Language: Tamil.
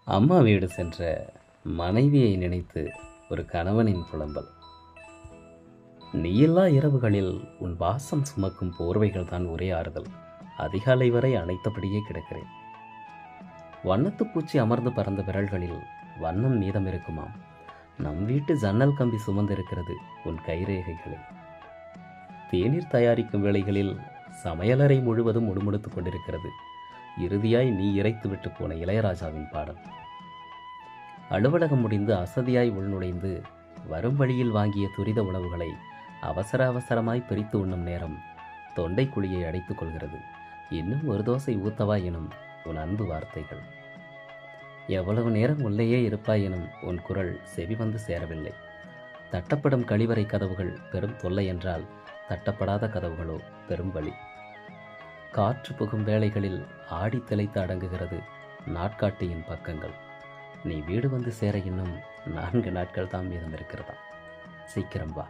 அம்மா வீடு சென்ற மனைவியை நினைத்து ஒரு கணவனின் புலம்பல். நீயில்லா இரவுகளில் உன் வாசம் சுமக்கும் போர்வைகள் தான் ஒரே ஆறுதல். அதிகாலை வரை அணைத்தபடியே கிடக்கிறேன். வண்ணத்து பூச்சி அமர்ந்து பறந்த விரல்களில் வண்ணம் மீதம் இருக்குமாம். நம் வீட்டு ஜன்னல் கம்பி சுமந்திருக்கிறது உன் கைரேகைகளில். தேநீர் தயாரிக்கும் வேளைகளில் சமையலறை முழுவதும் முணுமுணுத்துக் கொண்டிருக்கிறது. இறுதியாய் நீ இறைத்து விட்டு போன இளையராஜாவின் பாடல். அலுவலகம் முடிந்து அசதியாய் உள்நுழைந்து வரும் வழியில் வாங்கிய துரித உணவுகளை அவசர அவசரமாய் பிரித்து உண்ணும் நேரம் தொண்டை குழியை அடைத்துக் கொள்கிறது. இன்னும் ஒரு தோசை ஊத்தவா எனும் உன் அன்பு வார்த்தைகள். எவ்வளவு நேரம் உள்ளேயே இருப்பாய் எனும் உன் குரல் செவி வந்து சேரவில்லை. தட்டப்படும் கழிவறை கதவுகள் பெரும் தொல்லை என்றால் தட்டப்படாத கதவுகளோ பெரும் வலி. காற்று புகும் வேளைகளில் ஆடி திளைத்து அடங்குகிறது நாட்காட்டியின் பக்கங்கள். நீ வீடு வந்து சேர இன்னும் 4 நாட்கள் தான் மீதம் இருக்கிறதா? சீக்கிரம் வா.